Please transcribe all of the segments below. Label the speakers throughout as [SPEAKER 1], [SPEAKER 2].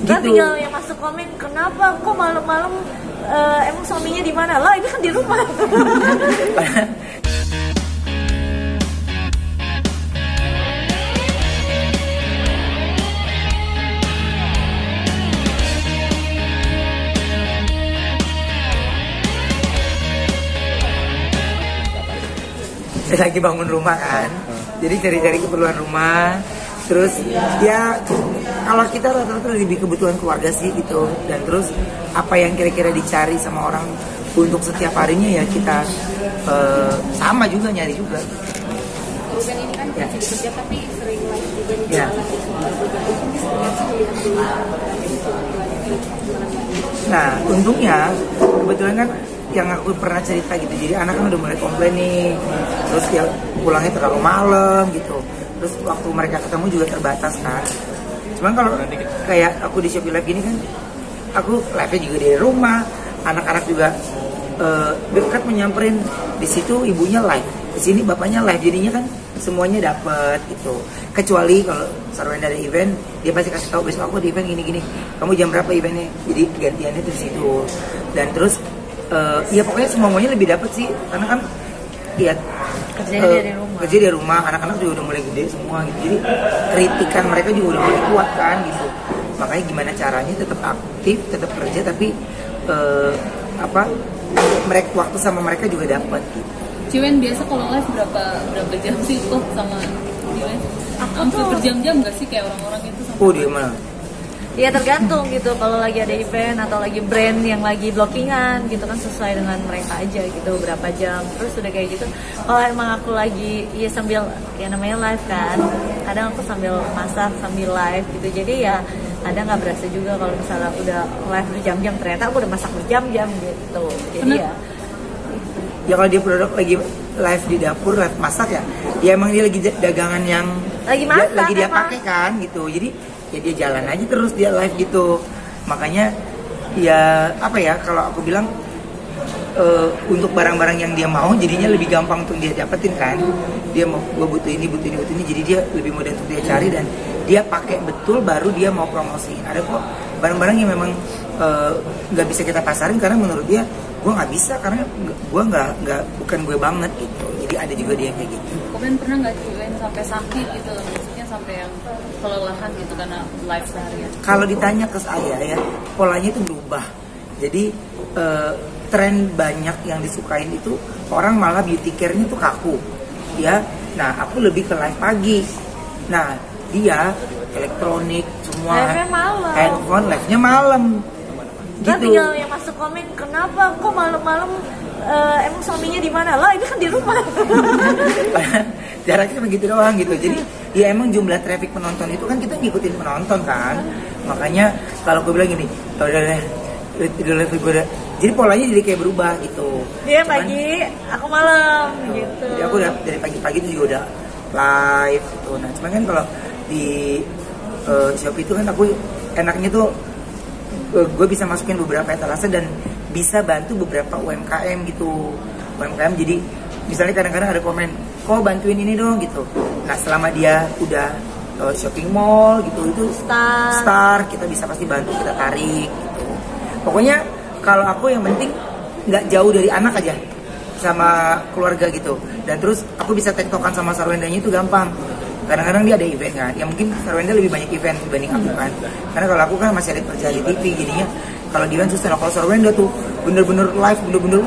[SPEAKER 1] Kan
[SPEAKER 2] gitu.
[SPEAKER 1] tinggal yang masuk komen, kenapa kok malam-malam emang suaminya di mana? Lah ini kan di rumah.
[SPEAKER 2] Saya lagi bangun rumah kan, jadi cari-cari keperluan rumah. Terus ya kalau kita rata-rata lebih kebutuhan keluarga sih gitu. Dan terus apa yang kira-kira dicari sama orang untuk setiap harinya ya kita sama juga nyari juga.
[SPEAKER 3] Ruben ini kan
[SPEAKER 2] Ya.
[SPEAKER 3] masih kerja tapi sering live juga di
[SPEAKER 2] Ya.
[SPEAKER 3] jalan
[SPEAKER 2] Nah untungnya kebetulan kan yang aku pernah cerita gitu, jadi anak kan udah mulai komplain nih, terus ya pulangnya terlalu malam gitu, terus waktu mereka ketemu juga terbatas kan. Cuman kalau kayak aku di Shopee Live gini kan, aku live-nya juga dari rumah, anak-anak juga dekat menyamperin, di situ ibunya live, di sini bapaknya live, jadinya kan semuanya dapet gitu. Kecuali kalau Sarwenda ada event, dia pasti kasih tahu besok aku di event gini-gini, kamu jam berapa eventnya, jadi gantiannya tuh di situ. Dan terus ya pokoknya semuanya lebih dapet sih, karena kan ya kerja dari rumah, anak-anak juga udah mulai gede semua gitu, jadi kritikan mereka juga udah mulai kuat kan gitu. Makanya gimana caranya tetap aktif, tetap kerja, tapi mereka waktu sama mereka juga dapat gitu.
[SPEAKER 3] Ciwen biasa kalau live berapa jam sih tuh sama Ciwen? Hampir berjam-jam nggak sih kayak orang-orang itu?
[SPEAKER 2] Dia mah
[SPEAKER 1] Ya tergantung gitu, kalau lagi ada event atau lagi brand yang lagi blockingan gitu kan, sesuai dengan mereka aja gitu berapa jam. Terus udah kayak gitu, kalau emang aku lagi ya sambil ya namanya live kan, kadang aku sambil masak sambil live gitu, jadi ya ada nggak berasa juga kalau misalnya udah live berjam-jam, ternyata aku udah masak berjam-jam gitu. Jadi
[SPEAKER 2] ya kalau dia produk lagi live di dapur, live masak ya emang dia lagi dagangan yang
[SPEAKER 1] lagi masak,
[SPEAKER 2] lagi dia pakai kan gitu, jadi ya dia jalan aja terus dia live gitu. Makanya ya apa ya, kalau aku bilang untuk barang-barang yang dia mau jadinya lebih gampang untuk dia dapetin kan. Dia mau gue butuh ini, jadi dia lebih mudah untuk dia cari dan dia pakai betul, baru dia mau promosiin. Ada kok barang-barang yang memang nggak bisa kita pasarin karena menurut dia gue nggak bisa, karena gue nggak bukan gue banget gitu. Jadi ada juga dia yang kayak gitu.
[SPEAKER 3] Kalian pernah nggak Ciwen sampai sakit gitu, maksudnya sampai yang kelelahan gitu karena live seharian?
[SPEAKER 2] Kalau ditanya ke saya ya, polanya itu berubah. Jadi tren banyak yang disukain itu orang malah beauty care-nya tuh kaku ya. Nah aku lebih ke live pagi. Nah dia elektronik semua,
[SPEAKER 1] live-nya malam,
[SPEAKER 2] handphone live-nya malam
[SPEAKER 1] kan
[SPEAKER 2] gitu.
[SPEAKER 1] tinggal yang masuk komen, kenapa kok malam-malam emang suaminya di mana? Lah ini kan di rumah.
[SPEAKER 2] Jaraknya begitu doang gitu. Jadi ya emang jumlah traffic penonton itu kan kita ngikutin penonton kan. Makanya kalau gue bilang gini, udah live gue udah, jadi polanya jadi kayak berubah gitu.
[SPEAKER 1] Dia pagi, aku malam gitu.
[SPEAKER 2] Jadi aku udah dari pagi-pagi itu juga udah live gitu. Nah cuman kan kalau di Shopee itu kan aku enaknya tuh gue bisa masukin beberapa etalase dan bisa bantu beberapa UMKM gitu. UMKM jadi misalnya kadang-kadang ada komen, kok bantuin ini dong gitu. Nah selama dia udah shopping mall gitu, itu star kita bisa pasti bantu, kita tarik gitu. Pokoknya kalau aku yang penting nggak jauh dari anak aja sama keluarga gitu. Dan terus aku bisa tektokan sama Sarwendanya itu gampang. Kadang-kadang dia ada event kan, ya mungkin Sarwenda lebih banyak event dibanding aku kan. Karena kalau aku kan masih ada kerjaan di TV, jadinya kalau di event susah. Kalau Sarwenda tuh bener-bener live, bener-bener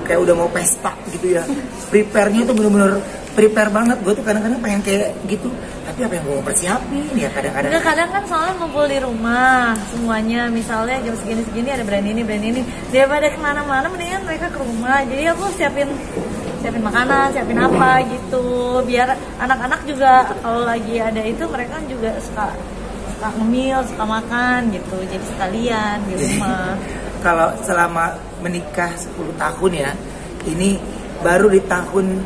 [SPEAKER 2] kayak udah mau pesta gitu ya. Prepare-nya tuh bener-bener prepare banget. Gue tuh kadang-kadang pengen kayak gitu, tapi apa yang gue mau persiapin ya kadang-kadang.
[SPEAKER 1] Kadang kan soalnya ngumpul di rumah semuanya, misalnya jam segini-segini ada brand ini, daripada kemana-mana mendingan mereka ke rumah. Jadi aku siapin makanan, siapin apa gitu, biar anak-anak juga kalau lagi ada itu mereka juga suka ngemil, suka makan gitu, jadi sekalian di rumah.
[SPEAKER 2] Kalau selama menikah 10 tahun ya, ini baru di tahun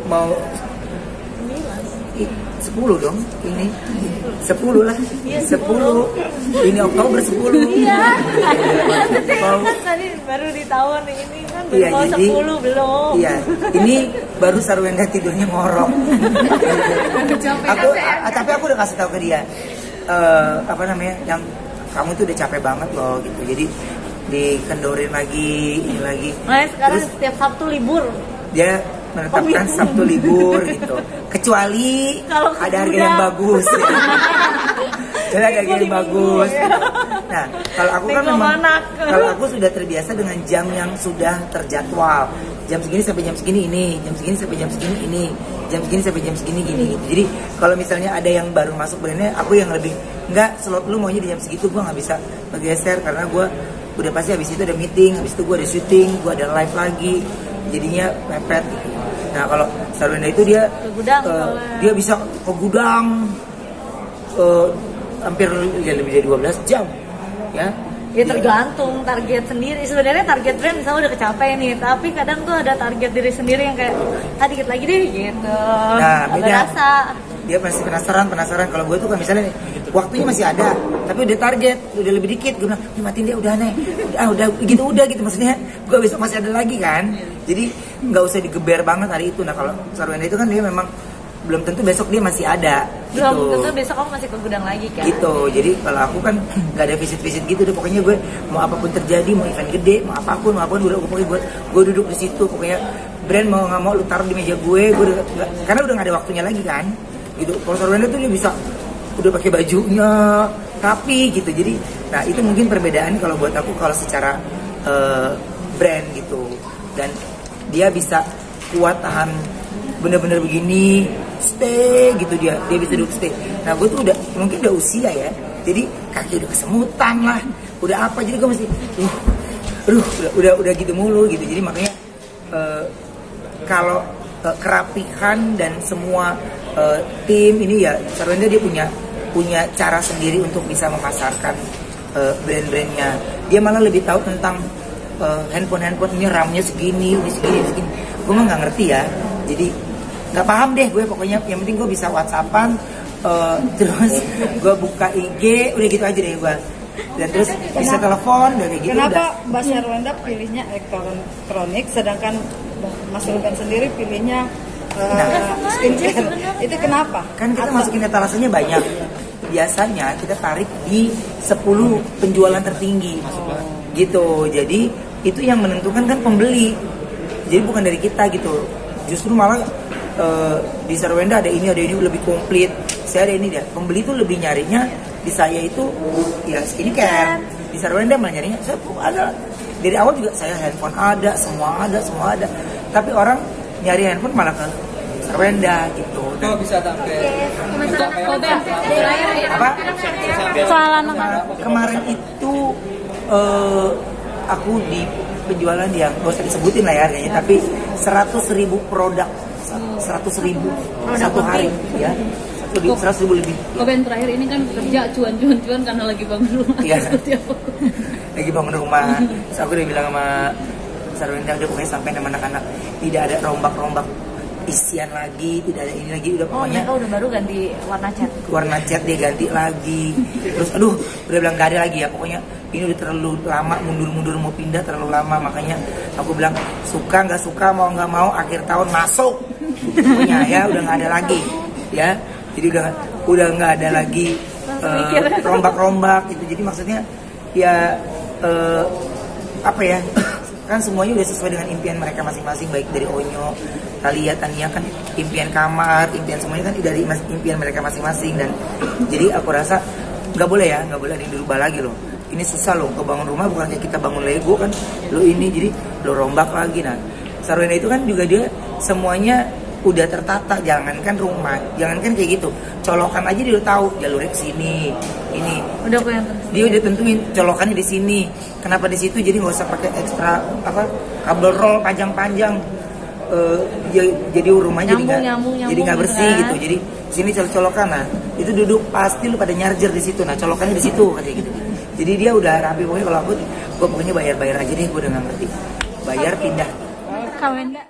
[SPEAKER 2] mau 10 dong, ini 10 lah, 10 ini Oktober 10.
[SPEAKER 1] Iya, kan tadi baru di tahun ini kan
[SPEAKER 2] iya,
[SPEAKER 1] mau
[SPEAKER 2] jadi,
[SPEAKER 1] 10 belum.
[SPEAKER 2] Iya, ini baru Sarwenda tidurnya ngorok. Tapi aku udah kasih tahu ke dia, apa namanya, yang kamu tuh udah capek banget loh gitu, jadi dikendorin lagi ini lagi.
[SPEAKER 1] Nah, sekarang
[SPEAKER 2] Terus
[SPEAKER 1] setiap Sabtu libur.
[SPEAKER 2] dia menetapkan Sabtu libur gitu, kecuali
[SPEAKER 1] Kalau
[SPEAKER 2] ada harga
[SPEAKER 1] udah.
[SPEAKER 2] yang bagus ya. Jadi ada harga yang bagus gitu. Nah kalau aku kan
[SPEAKER 1] Minggu
[SPEAKER 2] memang,
[SPEAKER 1] manak.
[SPEAKER 2] kalau aku sudah terbiasa dengan jam yang sudah terjadwal, jam segini sampai jam segini ini, jam segini sampai jam segini ini, jam segini sampai jam segini gini gitu. Jadi kalau misalnya ada yang baru masuk brandnya, aku yang lebih enggak, slot lu maunya di jam segitu, gue nggak bisa bergeser karena gue udah pasti habis itu ada meeting, habis itu gue ada syuting, gue ada live lagi, jadinya mepet gitu. Nah kalau Sarwenda itu dia
[SPEAKER 1] Ke gudang, soalnya.
[SPEAKER 2] dia bisa ke gudang hampir ya lebih dari 12 jam ya.
[SPEAKER 1] Ya tergantung target sendiri. Sebenarnya target brand misalnya udah kecapai nih, tapi kadang tuh ada target diri sendiri yang kayak dikit lagi deh gitu.
[SPEAKER 2] Nah,
[SPEAKER 1] Ada
[SPEAKER 2] beda.
[SPEAKER 1] rasa.
[SPEAKER 2] Dia masih penasaran. Kalau gue tuh kan misalnya nih, waktunya masih ada, tapi udah target, udah lebih dikit. Gue bilang, matiin dia udah nih, udah gitu maksudnya. Gue besok masih ada lagi kan. Jadi nggak usah digeber banget hari itu. Nah kalau Sarwenda itu kan dia memang belum tentu besok dia masih ada.
[SPEAKER 1] Belum
[SPEAKER 2] Gitu.
[SPEAKER 1] tentu besok kamu masih ke gudang lagi kan.
[SPEAKER 2] Gitu. Jadi kalau aku kan nggak ada visit gitu deh, pokoknya gue mau apapun terjadi, mau event gede, mau apapun udah pokoknya gue duduk di situ, pokoknya brand mau nggak mau lu taruh di meja gue karena udah nggak ada waktunya lagi kan gitu. Kalau Sarwenda tuh dia bisa udah pakai bajunya rapi gitu. Jadi nah itu mungkin perbedaan kalau buat aku kalau secara brand gitu, dan dia bisa kuat tahan bener-bener begini stay gitu, dia bisa duduk stay. Nah gue tuh mungkin udah usia ya, jadi kaki udah kesemutan lah, udah apa, jadi gue mesti udah gitu mulu gitu. Jadi makanya kalau kerapihan dan semua tim ini ya Sarwenda dia punya cara sendiri untuk bisa memasarkan brand-brandnya. Dia malah lebih tahu tentang handphone ini RAM-nya segini. Gue mah nggak ngerti ya, jadi nggak paham deh gue, pokoknya yang penting gue bisa WhatsAppan, terus gue buka IG, udah gitu aja deh gue, dan terus bisa telepon, udah kayak gitu.
[SPEAKER 4] Kenapa
[SPEAKER 2] udah.
[SPEAKER 4] Mbak Sarwenda pilihnya elektronik, sedangkan Mas Ruben sendiri pilihnya skincare? Itu kenapa?
[SPEAKER 2] Kan kita masukin etalasenya banyak, biasanya kita tarik di 10 penjualan tertinggi gitu, jadi itu yang menentukan kan pembeli, jadi bukan dari kita gitu. Justru malah di Sarwenda ada ini lebih komplit, saya ada ini deh. Pembeli tuh lebih nyarinya di saya itu ya skincare, di Sarwenda malah nyarinya saya ada dari awal juga, saya handphone ada, semua ada, tapi orang nyari handphone malah ke Sarwenda gitu.
[SPEAKER 5] Oh bisa tampil.
[SPEAKER 2] Apa?
[SPEAKER 1] Soal anak-anak.
[SPEAKER 2] Kemarin itu aku di penjualan yang gak usah disebutin lah ya harganya, tapi 100.000 produk, 100.000 satu hari ya, 100.000 lebih.
[SPEAKER 3] Komen terakhir ini kan kerja cuan karena lagi bangun rumah.
[SPEAKER 2] Iya.
[SPEAKER 3] Seperti apa?
[SPEAKER 2] Lagi bangun rumah. Terus aku udah bilang sama Sarwenda, udah pokoknya sampai sama anak-anak tidak ada rombak-rombak isian lagi, tidak ada ini lagi, udah
[SPEAKER 1] Oh,
[SPEAKER 2] pokoknya
[SPEAKER 1] mereka udah baru ganti warna cat.
[SPEAKER 2] dia ganti lagi. Terus aduh udah bilang gak ada lagi ya, pokoknya ini udah terlalu lama, mundur mau pindah terlalu lama. Makanya aku bilang suka nggak suka, mau nggak mau akhir tahun masuk pokoknya ya, udah nggak ada lagi ya. Jadi udah nggak ada lagi rombak-rombak gitu. Jadi maksudnya ya apa ya, kan semuanya udah sesuai dengan impian mereka masing-masing, baik dari Onyo, Thalia, Tania kan impian kamar, impian semuanya kan dari impian mereka masing-masing. Dan jadi aku rasa nggak boleh ada yang dirubah lagi loh. Ini susah loh, kebangun rumah bukan kayak kita bangun Lego kan, lo ini jadi lo rombak lagi. Nah Sarwenda itu kan juga dia semuanya udah tertata, jangankan rumah, jangankan kayak gitu, colokan aja dia udah tahu jalurnya ke sini, ini
[SPEAKER 1] Udah aku yang tentu.
[SPEAKER 2] dia udah tentuin colokannya di sini, kenapa di situ, jadi nggak usah pakai ekstra kabel roll panjang-panjang. Jadi rumahnya
[SPEAKER 1] Nyambung
[SPEAKER 2] jadi nggak
[SPEAKER 1] gitu
[SPEAKER 2] bersih
[SPEAKER 1] kan.
[SPEAKER 2] gitu. Jadi sini colokan, nah itu duduk pasti lu pada nyarjer di situ, nah colokannya di situ kayak gitu. Jadi dia udah rapi, pokoknya kalau gue pokoknya bayar aja deh, gue udah nggak ngerti, bayar pindah.
[SPEAKER 1] Kawenda.